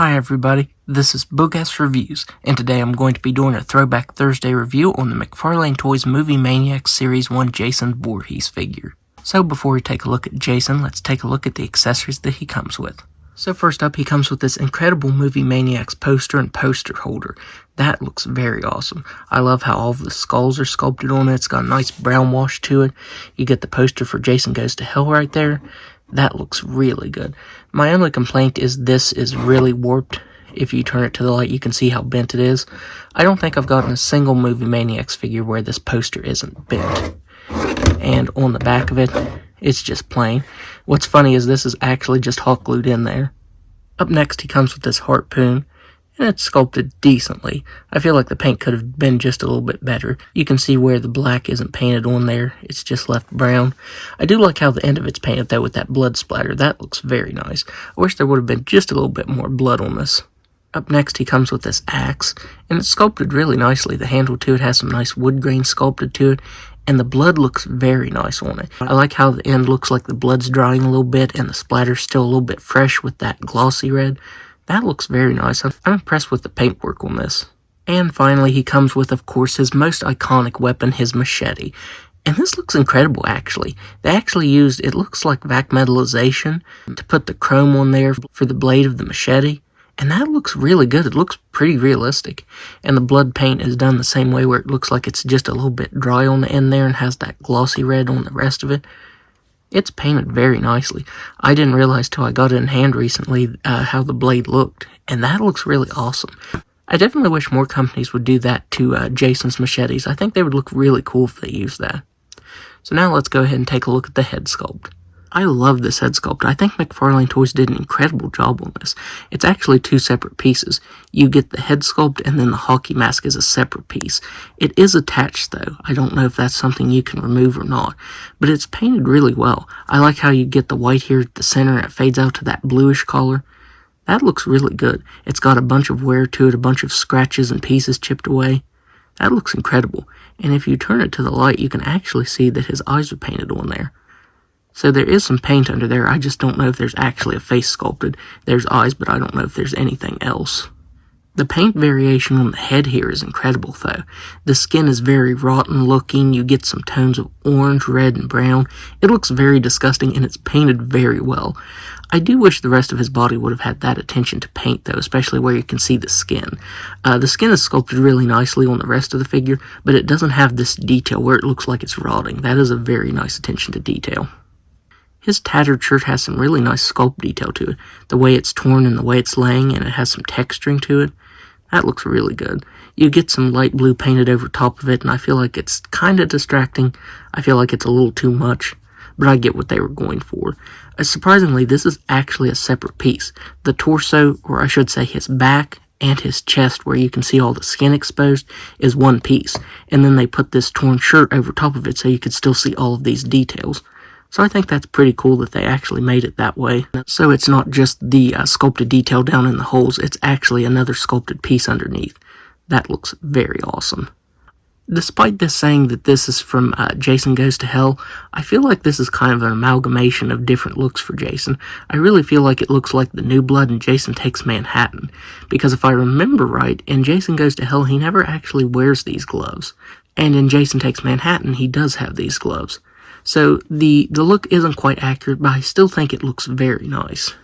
Hi everybody, this is Boogast Reviews, and today I'm going to be doing a Throwback Thursday review on the McFarlane Toys Movie Maniacs Series 1 Jason Voorhees figure. So before we take a look at Jason, let's take a look at the accessories that he comes with. So first up, he comes with this incredible Movie Maniacs poster and poster holder. That looks very awesome. I love how all of the skulls are sculpted on it. It's got a nice brown wash to it. You get the poster for Jason Goes to Hell right there. That looks really good. My only complaint is this is really warped. If you turn it to the light, you can see how bent it is. I don't think I've gotten a single Movie Maniacs figure where this poster isn't bent. And on the back of it, it's just plain. What's funny is this is actually just hot glued in there. Up next, he comes with this harpoon, and it's sculpted decently. I feel like the paint could have been just a little bit better. You can see where the black isn't painted on there. It's just left brown. I do like how the end of it's painted though with that blood splatter. That looks very nice. I wish there would have been just a little bit more blood on this. Up next, he comes with this axe, and it's sculpted really nicely. The handle to it has some nice wood grain sculpted to it, and the blood looks very nice on it. I like how the end looks like the blood's drying a little bit, and the splatter's still a little bit fresh with that glossy red. That looks very nice. I'm impressed with the paintwork on this. And finally, he comes with, of course, his most iconic weapon, his machete. And this looks incredible, actually. They actually used, it looks like vac metallization to put the chrome on there for the blade of the machete. And that looks really good. It looks pretty realistic. And the blood paint is done the same way where it looks like it's just a little bit dry on the end there and has that glossy red on the rest of it. It's painted very nicely. I didn't realize till I got it in hand recently how the blade looked, and that looks really awesome. I definitely wish more companies would do that to Jason's machetes. I think they would look really cool if they used that. So now let's go ahead and take a look at the head sculpt. I love this head sculpt. I think McFarlane Toys did an incredible job on this. It's actually two separate pieces. You get the head sculpt and then the hockey mask is a separate piece. It is attached though. I don't know if that's something you can remove or not, but it's painted really well. I like how you get the white here at the center and it fades out to that bluish color. That looks really good. It's got a bunch of wear to it, a bunch of scratches and pieces chipped away. That looks incredible. And if you turn it to the light, you can actually see that his eyes are painted on there. So there is some paint under there. I just don't know if there's actually a face sculpted. There's eyes, but I don't know if there's anything else. The paint variation on the head here is incredible, though. The skin is very rotten looking. You get some tones of orange, red, and brown. It looks very disgusting, and it's painted very well. I do wish the rest of his body would have had that attention to paint, though, especially where you can see the skin. The skin is sculpted really nicely on the rest of the figure, but it doesn't have this detail where it looks like it's rotting. That is a very nice attention to detail. His tattered shirt has some really nice sculpt detail to it. The way it's torn and the way it's laying, and it has some texturing to it. That looks really good. You get some light blue painted over top of it, and I feel like it's kind of distracting. I feel like it's a little too much, but I get what they were going for. Surprisingly, this is actually a separate piece. The torso, or I should say his back, and his chest, where you can see all the skin exposed, is one piece. And then they put this torn shirt over top of it so you could still see all of these details. So I think that's pretty cool that they actually made it that way. So it's not just the sculpted detail down in the holes, it's actually another sculpted piece underneath. That looks very awesome. Despite this saying that this is from Jason Goes to Hell, I feel like this is kind of an amalgamation of different looks for Jason. I really feel like it looks like the New Blood and Jason Takes Manhattan. Because if I remember right, in Jason Goes to Hell, he never actually wears these gloves. And in Jason Takes Manhattan, he does have these gloves. So the look isn't quite accurate, but I still think it looks very nice.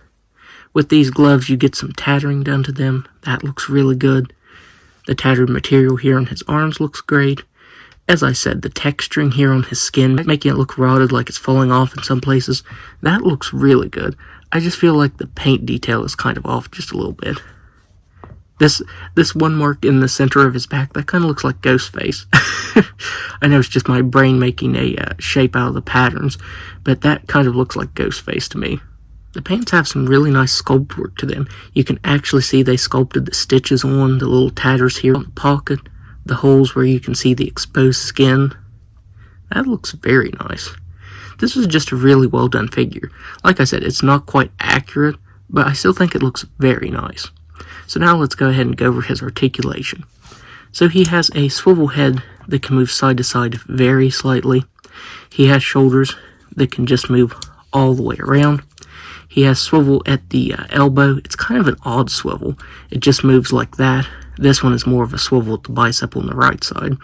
With these gloves, you get some tattering done to them. That looks really good. The tattered material here on his arms looks great. As I said, the texturing here on his skin, making it look rotted like it's falling off in some places, that looks really good. I just feel like the paint detail is kind of off just a little bit. This one mark in the center of his back, that kind of looks like Ghostface. I know it's just my brain making a shape out of the patterns, but that kind of looks like Ghostface to me. The pants have some really nice sculpt work to them. You can actually see they sculpted the stitches on, the little tatters here on the pocket, the holes where you can see the exposed skin. That looks very nice. This is just a really well done figure. Like I said, it's not quite accurate, but I still think it looks very nice. So now let's go ahead and go over his articulation. So he has a swivel head that can move side to side very slightly. He has shoulders that can just move all the way around. He has swivel at the elbow. It's kind of an odd swivel. It just moves like that. This one is more of a swivel at the bicep on the right side.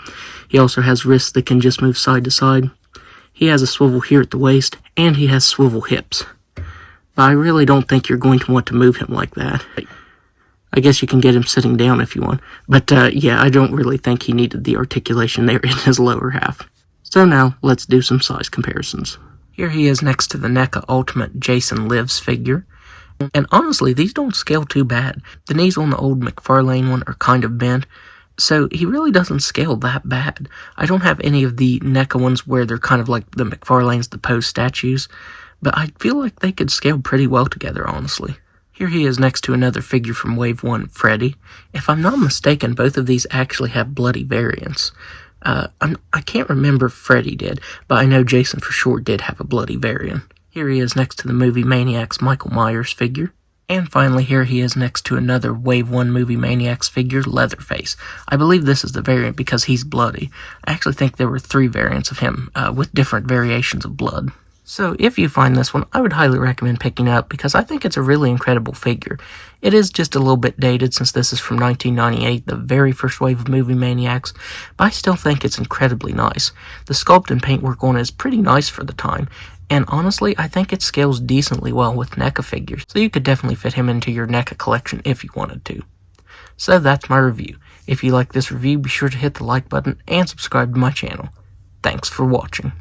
He also has wrists that can just move side to side. He has a swivel here at the waist, and he has swivel hips. But I really don't think you're going to want to move him like that. I guess you can get him sitting down if you want. But yeah, I don't really think he needed the articulation there in his lower half. So now, let's do some size comparisons. Here he is next to the NECA Ultimate Jason Lives figure. And honestly, these don't scale too bad. The knees on the old McFarlane one are kind of bent, so he really doesn't scale that bad. I don't have any of the NECA ones where they're kind of like the McFarlanes, the pose statues, but I feel like they could scale pretty well together, honestly. Here he is next to another figure from Wave 1, Freddy. If I'm not mistaken, both of these actually have bloody variants. I can't remember if Freddy did, but I know Jason for sure did have a bloody variant. Here he is next to the movie Maniacs Michael Myers figure. And finally, here he is next to another Wave 1 movie Maniacs figure, Leatherface. I believe this is the variant because he's bloody. I actually think there were 3 variants of him, with different variations of blood. So if you find this one, I would highly recommend picking up because I think it's a really incredible figure. It is just a little bit dated since this is from 1998, the very first wave of movie Maniacs, but I still think it's incredibly nice. The sculpt and paintwork on it is pretty nice for the time, and honestly, I think it scales decently well with NECA figures, so you could definitely fit him into your NECA collection if you wanted to. So that's my review. If you like this review, be sure to hit the like button and subscribe to my channel. Thanks for watching.